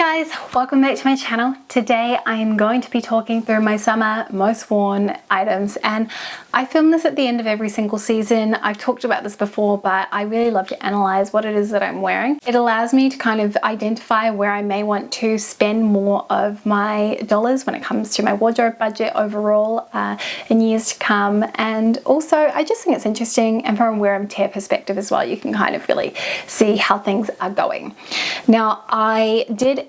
guys, welcome back to my channel. Today I am going to be talking through my summer most worn items, and I film this at the end of every single season. I've talked about this before, but I really love to analyze what it is that I'm wearing. It allows me to kind of identify where I may want to spend more of my dollars when it comes to my wardrobe budget overall in years to come. And also I just think it's interesting, and from a wear and tear perspective as well, you can kind of really see how things are going. Now, I did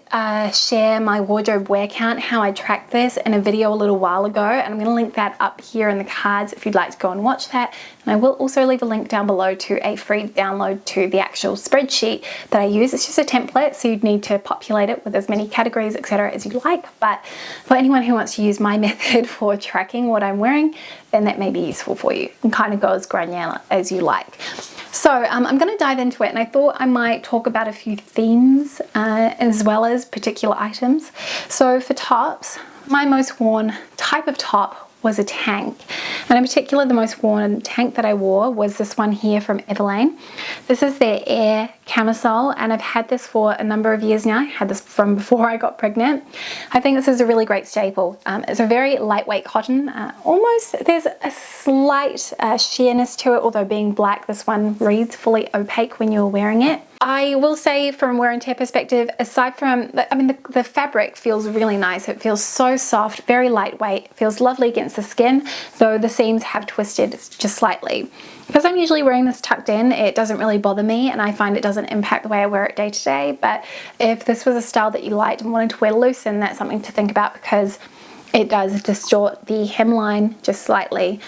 share my wardrobe wear count, how I tracked this, in a video a little while ago, and I'm going to link that up here in the cards if you'd like to go and watch that. And I will also leave a link down below to a free download to the actual spreadsheet that I use. It's just a template, so you'd need to populate it with as many categories, etc. as you like. But for anyone who wants to use my method for tracking what I'm wearing, then that may be useful for you, and kind of go as granular as you like. So I'm going to dive into it, and I thought I might talk about a few themes as well as particular items. So for tops, my most worn type of top was a tank, and in particular the most worn tank that I wore was this one here from Everlane. This is their Air camisole, and I've had this for a number of years now. I had this from before I got pregnant. I think this is a really great staple. It's a very lightweight cotton, almost there's a slight sheerness to it, although being black, this one reads fully opaque when you're wearing it. I will say from wear and tear perspective, aside from, the fabric feels really nice. It feels so soft, very lightweight, feels lovely against the skin, though the seams have twisted just slightly. Because I'm usually wearing this tucked in, it doesn't really bother me, and I find it doesn't impact the way I wear it day to day. But if this was a style that you liked and wanted to wear loose, then that's something to think about, because it does distort the hemline just slightly.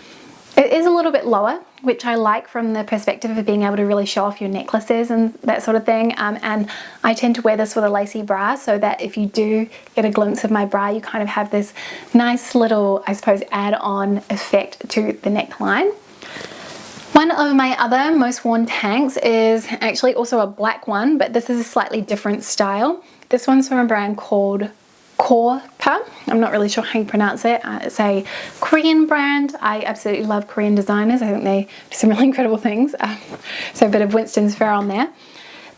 It is a little bit lower, which I like from the perspective of being able to really show off your necklaces and that sort of thing. And I tend to wear this with a lacy bra, so that if you do get a glimpse of my bra, you kind of have this nice little, I suppose, add-on effect to the neckline. One of my other most worn tanks is actually also a black one, but this is a slightly different style. This one's from a brand called Korka. I'm not really sure how you pronounce it. It's a Korean brand. I absolutely love Korean designers. I think they do some really incredible things. So a bit of Winston's fur on there.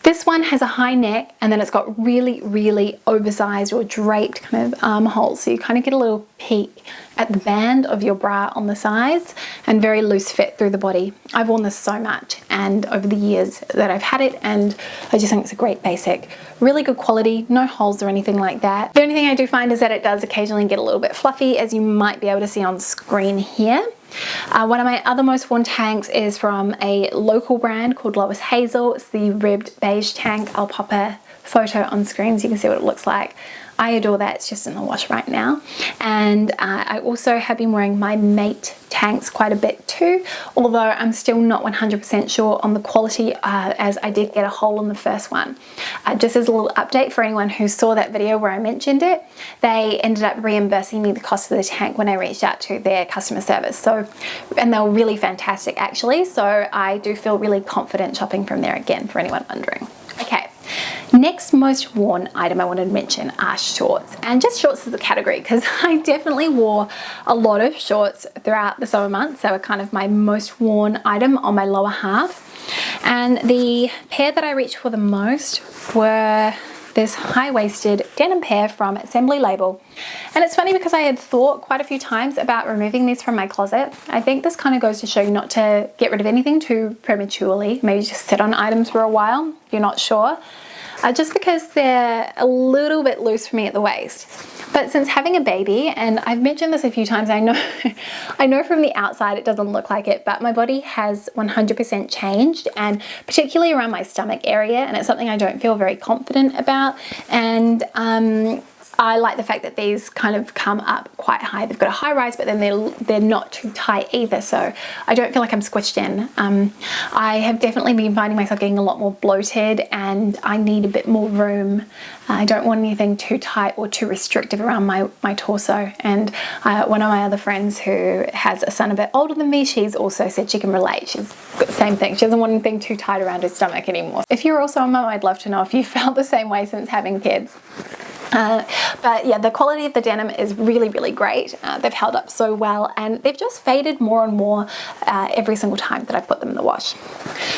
This one has a high neck, and then it's got really, really oversized or draped kind of armholes. So you kind of get a little peek at the band of your bra on the sides, and very loose fit through the body. I've worn this so much, and over the years that I've had it, and I just think it's a great basic. Really good quality, no holes or anything like that. The only thing I do find is that it does occasionally get a little bit fluffy, as you might be able to see on screen here. One of my other most worn tanks is from a local brand called Lois Hazel. It's the ribbed beige tank. I'll pop a photo on screen so you can see what it looks like. I adore that. It's just in the wash right now. And I also have been wearing my Mate tanks quite a bit too, although I'm still not 100% sure on the quality, as I did get a hole in the first one. Just as a little update for anyone who saw that video where I mentioned it, they ended up reimbursing me the cost of the tank when I reached out to their customer service. So, and they were really fantastic actually. So I do feel really confident shopping from there again, for anyone wondering. Okay. Next most worn item I wanted to mention are shorts, and just shorts as a category, because I definitely wore a lot of shorts throughout the summer months. They were kind of my most worn item on my lower half, and the pair that I reached for the most were this high-waisted denim pair from Assembly Label. And it's funny because I had thought quite a few times about removing these from my closet. I think this kind of goes to show you not to get rid of anything too prematurely. Maybe just sit on items for a while if you're not sure. Just because they're a little bit loose for me at the waist. But since having a baby, and I've mentioned this a few times, I know from the outside it doesn't look like it, but my body has 100% changed, and particularly around my stomach area, and it's something I don't feel very confident about. And I like the fact that these kind of come up quite high. They've got a high rise, but then they're not too tight either, so I don't feel like I'm squished in. I have definitely been finding myself getting a lot more bloated, and I need a bit more room. I don't want anything too tight or too restrictive around my torso. And one of my other friends who has a son a bit older than me, she's also said she can relate. She's got the same thing. She doesn't want anything too tight around her stomach anymore. If you're also a mum, I'd love to know if you felt the same way since having kids. But yeah, the quality of the denim is really, really great. They've held up so well, and they've just faded more and more every single time that I put them in the wash.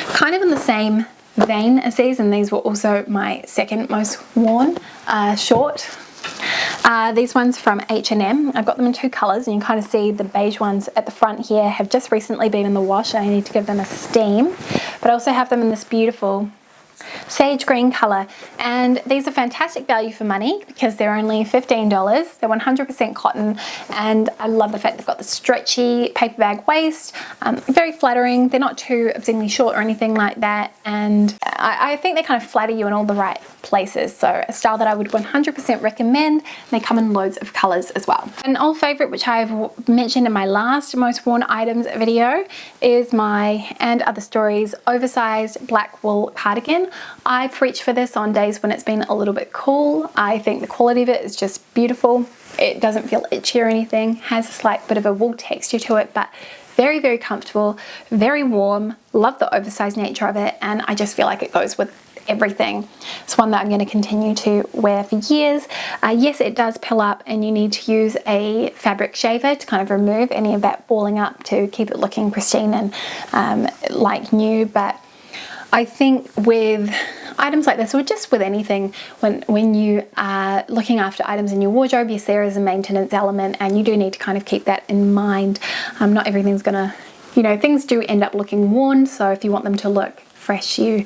Kind of in the same vein as these, and these were also my second most worn. short. These ones from H&M. I've got them in 2 colours, and you can kind of see the beige ones at the front here have just recently been in the wash, and I need to give them a steam. But I also have them in this beautiful sage green colour, and these are fantastic value for money because they're only $15. They're 100% cotton, and I love the fact they've got the stretchy paper bag waist. Very flattering. They're not too obscenely short or anything like that, and I think they kind of flatter you in all the right places. So a style that I would 100% recommend. They come in loads of colours as well. An old favourite, which I've mentioned in my last most worn items video, is my And Other Stories oversized black wool cardigan. I've reached for this on days when it's been a little bit cool. I think the quality of it is just beautiful. It doesn't feel itchy or anything, has a slight bit of a wool texture to it, but very, very comfortable, very warm. Love the oversized nature of it, and I just feel like it goes with everything. It's one that I'm going to continue to wear for years. Yes, it does pill up, and you need to use a fabric shaver to kind of remove any of that balling up to keep it looking pristine and like new. But I think with items like this, or just with anything, when you are looking after items in your wardrobe, yes, there is a maintenance element, and you do need to kind of keep that in mind. Not everything's gonna, things do end up looking worn, so if you want them to look fresh, you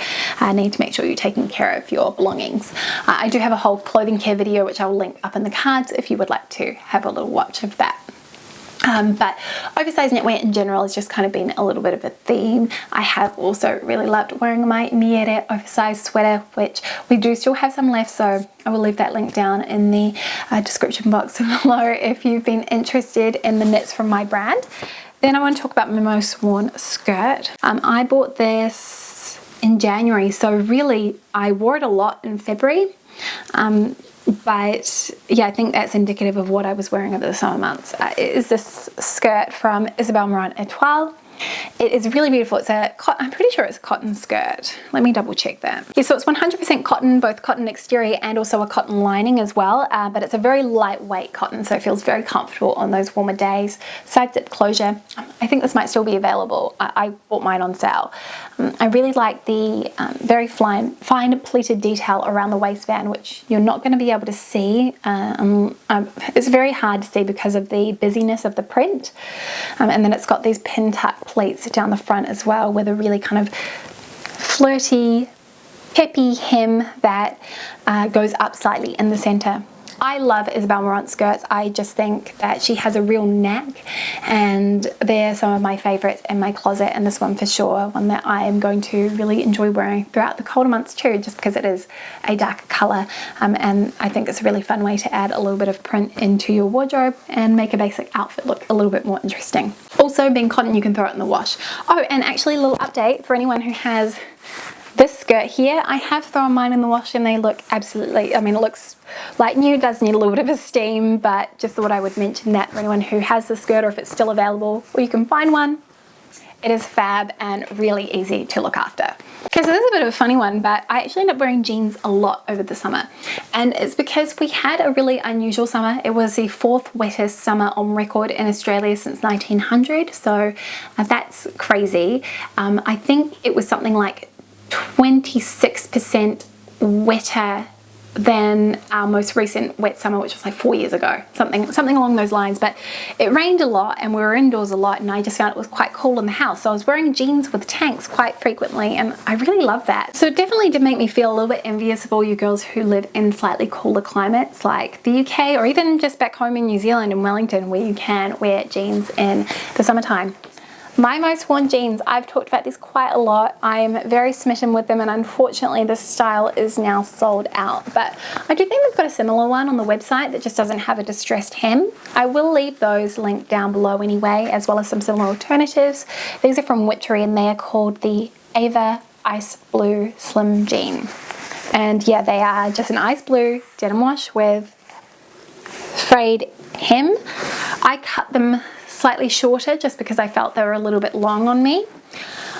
need to make sure you're taking care of your belongings. I do have a whole clothing care video, which I'll link up in the cards if you would like to have a little watch of that. But oversized knitwear in general has just kind of been a little bit of a theme. I have also really loved wearing my Miele oversized sweater, which we do still have some left, so I will leave that link down in the description box below if you've been interested in the knits from my brand. Then I want to talk about my most worn skirt. I bought this in January, so really I wore it a lot in February. But yeah, I think that's indicative of what I was wearing over the summer months. It is this skirt from Isabel Marant Etoile. It is really beautiful. It's I'm pretty sure it's a cotton skirt. Let me double check that. Yeah, so it's 100% cotton, both cotton exterior and also a cotton lining as well. But it's a very lightweight cotton, so it feels very comfortable on those warmer days. Side zip closure. I think this might still be available. I bought mine on sale. I really like the very fine pleated detail around the waistband, which you're not going to be able to see. It's very hard to see because of the busyness of the print. And then it's got these pin tuck pleats down the front as well, with a really kind of flirty, peppy hem that goes up slightly in the center. I love Isabel Marant skirts. I just think that she has a real knack, and they're some of my favorites in my closet, and this one for sure, one that I am going to really enjoy wearing throughout the colder months too, just because it is a darker color, and I think it's a really fun way to add a little bit of print into your wardrobe and make a basic outfit look a little bit more interesting. Also, being cotton, you can throw it in the wash. Oh, and actually a little update for anyone who has this skirt here. I have thrown mine in the wash and they look absolutely, it looks like new. It does need a little bit of a steam, but just thought I would mention that for anyone who has the skirt, or if it's still available or you can find one. It is fab and really easy to look after. Okay, so this is a bit of a funny one, but I actually ended up wearing jeans a lot over the summer, and it's because we had a really unusual summer. It was the 4th wettest summer on record in Australia since 1900, so that's crazy. I think it was something like 26% wetter than our most recent wet summer, which was like 4 years ago, something along those lines. But it rained a lot and we were indoors a lot, and I just found it was quite cool in the house, so I was wearing jeans with tanks quite frequently, and I really love that. So it definitely did make me feel a little bit envious of all you girls who live in slightly cooler climates like the UK, or even just back home in New Zealand in Wellington, where you can wear jeans in the summertime. My most worn jeans, I've talked about these quite a lot. I'm very smitten with them, and unfortunately this style is now sold out. But I do think they've got a similar one on the website that just doesn't have a distressed hem. I will leave those linked down below anyway, as well as some similar alternatives. These are from Witchery, and they are called the Ava Ice Blue Slim Jean. And yeah, they are just an ice blue denim wash with frayed hem. I cut them slightly shorter just because I felt they were a little bit long on me.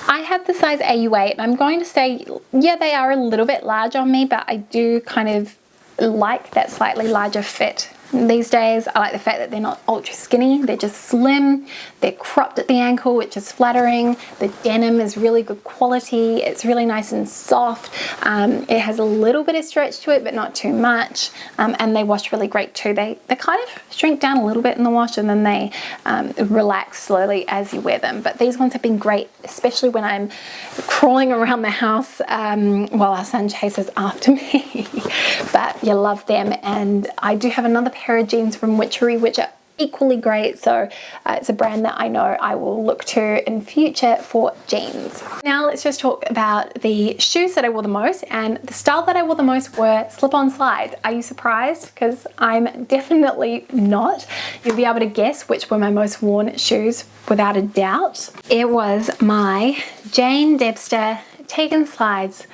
I have the size AU8, and I'm going to say, yeah, they are a little bit large on me, but I do kind of like that slightly larger fit these days. I like the fact that they're not ultra skinny, they're just slim, they're cropped at the ankle, which is flattering. The denim is really good quality, it's really nice and soft. It has a little bit of stretch to it, but not too much, and they wash really great too. They kind of shrink down a little bit in the wash, and then they relax slowly as you wear them. But these ones have been great, especially when I'm crawling around the house while our son chases after me. But you love them. And I do have another pair of jeans from Witchery which are equally great, so it's a brand that I know I will look to in future for jeans. Now let's just talk about the shoes that I wore the most, and the style that I wore the most were slip-on slides. Are you surprised? Because I'm definitely not. You'll be able to guess which were my most worn shoes without a doubt. It was my Jane Debster Tegan slides.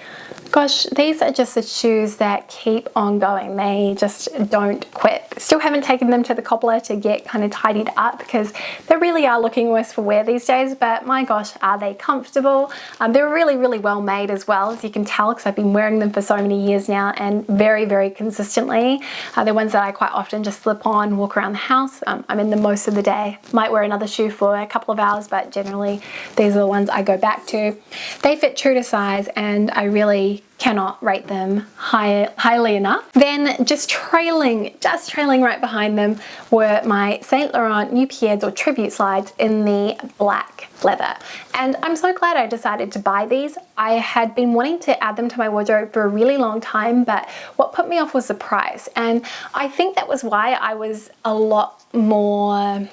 Gosh, these are just the shoes that keep on going. They just don't quit. Still haven't taken them to the cobbler to get kind of tidied up because they really are looking worse for wear these days, but my gosh, are they comfortable. They're really, really well made as well, as you can tell, because I've been wearing them for so many years now and very, very consistently. They're ones that I quite often just slip on, walk around the house. I'm in them most of the day. Might wear another shoe for a couple of hours, but generally these are the ones I go back to. They fit true to size, and I really cannot rate them highly enough. Then just trailing right behind them were my Saint Laurent New Pierres or Tribute slides in the black leather. And I'm so glad I decided to buy these. I had been wanting to add them to my wardrobe for a really long time, but what put me off was the price. And I think that was why I was a lot more,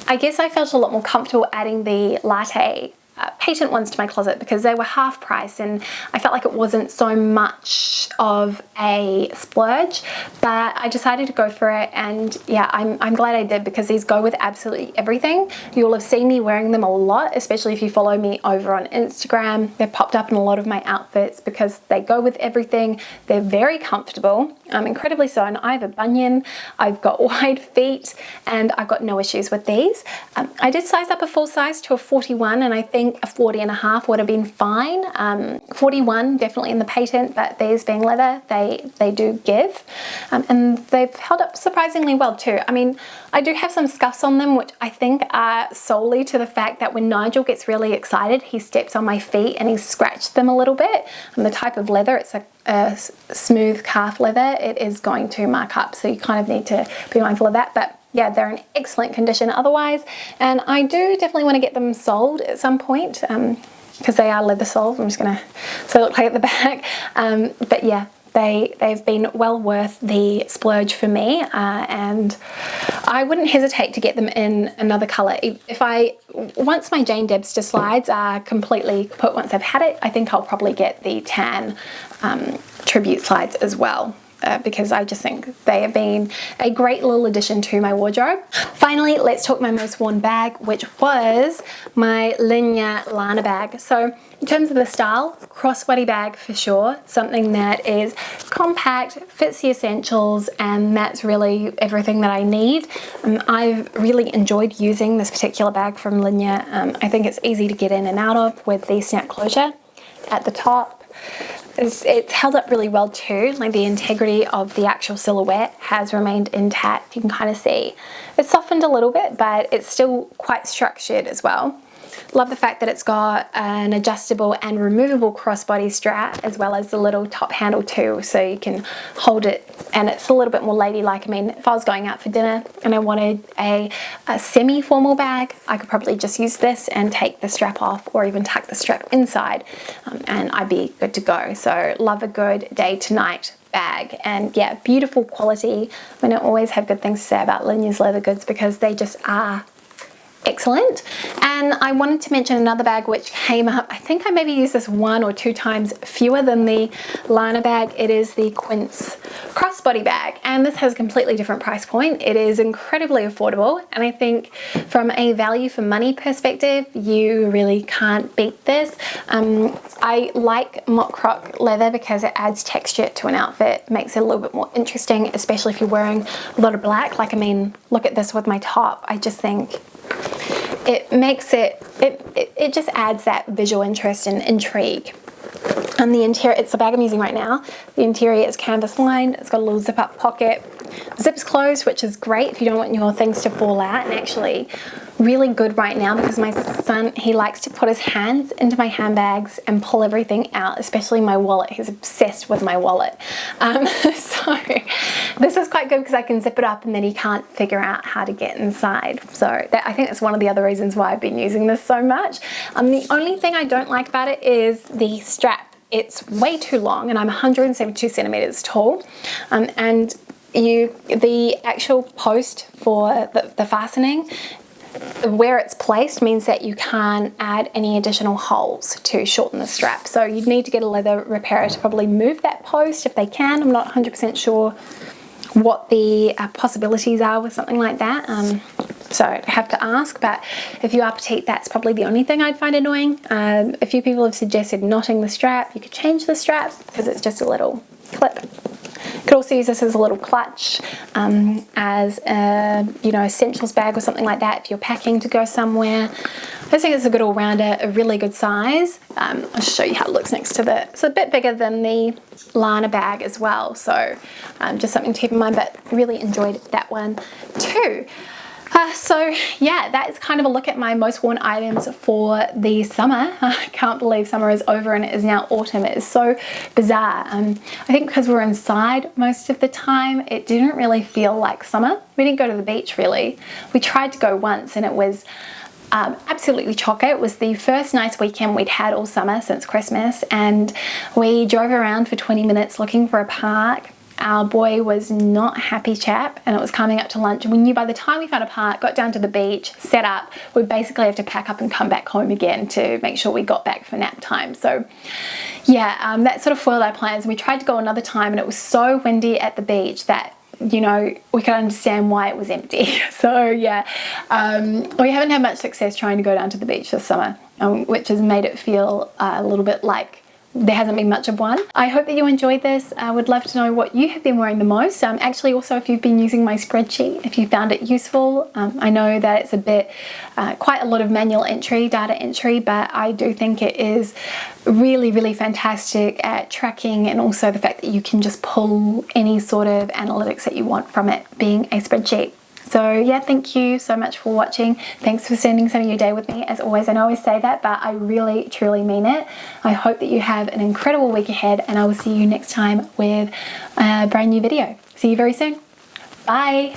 I guess I felt a lot more comfortable adding the latte patent ones to my closet, because they were half price and I felt like it wasn't so much of a splurge. But I decided to go for it, and yeah, I'm glad I did, because these go with absolutely everything. You'll have seen me wearing them a lot, especially if you follow me over on Instagram. They've popped up in a lot of my outfits because they go with everything. They're very comfortable, incredibly so, and I have a bunion, I've got wide feet, and I've got no issues with these. I did size up a full size to a 41, and I think a 40.5 would have been fine. 41 definitely in the patent, but these being leather, they do give, and they've held up surprisingly well too. I mean, I do have some scuffs on them, which I think are solely to the fact that when Nigel gets really excited, he steps on my feet and he scratched them a little bit. And the type of leather, it's a smooth calf leather, it is going to mark up, so you kind of need to be mindful of that. But yeah, they're in excellent condition otherwise, and I do definitely want to get them sold at some point, because they are leather soled. I'm just gonna, so they look like at the back, but yeah, they've been well worth the splurge for me, and I wouldn't hesitate to get them in another color. Once my Jane Debster slides are completely put, once I've had it, I think I'll probably get the tan Tribute slides as well. Because I just think they have been a great little addition to my wardrobe. Finally, let's talk my most worn bag, which was my Linya Lana bag. So in terms of the style, crossbody bag for sure, something that is compact, fits the essentials, and that's really everything that I need. I've really enjoyed using this particular bag from Linya. I think it's easy to get in and out of with the snap closure at the top. It's held up really well too, like the integrity of the actual silhouette has remained intact. You can kind of see it's softened a little bit, but it's still quite structured as well. Love the fact that it's got an adjustable and removable crossbody strap, as well as the little top handle too, so you can hold it, and it's a little bit more ladylike. I mean, if I was going out for dinner and I wanted a semi-formal bag, I could probably just use this and take the strap off, or even tuck the strap inside, and I'd be good to go. So love a good day to night bag. And yeah, beautiful quality. I mean, I always have good things to say about Linya's leather goods, because they just are excellent. And I wanted to mention another bag which came up, I think I maybe used this 1 or 2 times fewer than the Lana bag. It is the Quince crossbody bag, and this has a completely different price point. It is incredibly affordable, and I think from a value for money perspective, you really can't beat this. I like mock croc leather because it adds texture to an outfit, makes it a little bit more interesting, especially if you're wearing a lot of black. Like, I mean, look at this with my top. I just think it makes it just adds that visual interest and intrigue. And the interior, it's the bag I'm using right now. The interior is canvas lined. It's got a little zip up pocket. zip's closed, which is great if you don't want your things to fall out, and actually really good right now because my son, he likes to put his hands into my handbags and pull everything out, especially my wallet. He's obsessed with my wallet. So this is quite good because I can zip it up and then he can't figure out how to get inside. So I think that's one of the other reasons why I've been using this so much. The only thing I don't like about it is the strap. It's way too long, and I'm 172 centimeters tall, and the actual post for the fastening, where it's placed, means that you can't add any additional holes to shorten the strap. So you'd need to get a leather repairer to probably move that post if they can. I'm not 100% sure what the possibilities are with something like that. So I have to ask, but if you are petite, that's probably the only thing I'd find annoying. A few people have suggested knotting the strap. You could change the strap because it's just a little clip. You could also use this as a little clutch, as a, essentials bag or something like that if you're packing to go somewhere. I just think it's a good all-rounder, a really good size. I'll show you how it looks next to it's a bit bigger than the Lana bag as well, so just something to keep in mind, but really enjoyed that one too. So yeah, that is kind of a look at my most worn items for the summer. I can't believe summer is over and it is now autumn. It is so bizarre. I think because we're inside most of the time, it didn't really feel like summer. We didn't go to the beach really. We tried to go once and it was absolutely chocker. It was the first nice weekend we'd had all summer since Christmas, and we drove around for 20 minutes looking for a park. Our boy was not a happy chap, and it was coming up to lunch, and we knew by the time we found a park, got down to the beach, set up, we'd basically have to pack up and come back home again to make sure we got back for nap time. So yeah, that sort of foiled our plans, and we tried to go another time, and it was so windy at the beach that we could understand why it was empty. So yeah, we haven't had much success trying to go down to the beach this summer, which has made it feel a little bit like there hasn't been much of one. I hope that you enjoyed this. I would love to know what you have been wearing the most. Actually, also if you've been using my spreadsheet, if you found it useful. I know that it's a bit, quite a lot of manual entry, data entry, but I do think it is really, really fantastic at tracking, and also the fact that you can just pull any sort of analytics that you want from it being a spreadsheet. So yeah, thank you so much for watching. Thanks for spending some of your day with me. As always, I know I always say that, but I really, truly mean it. I hope that you have an incredible week ahead, and I will see you next time with a brand new video. See you very soon. Bye.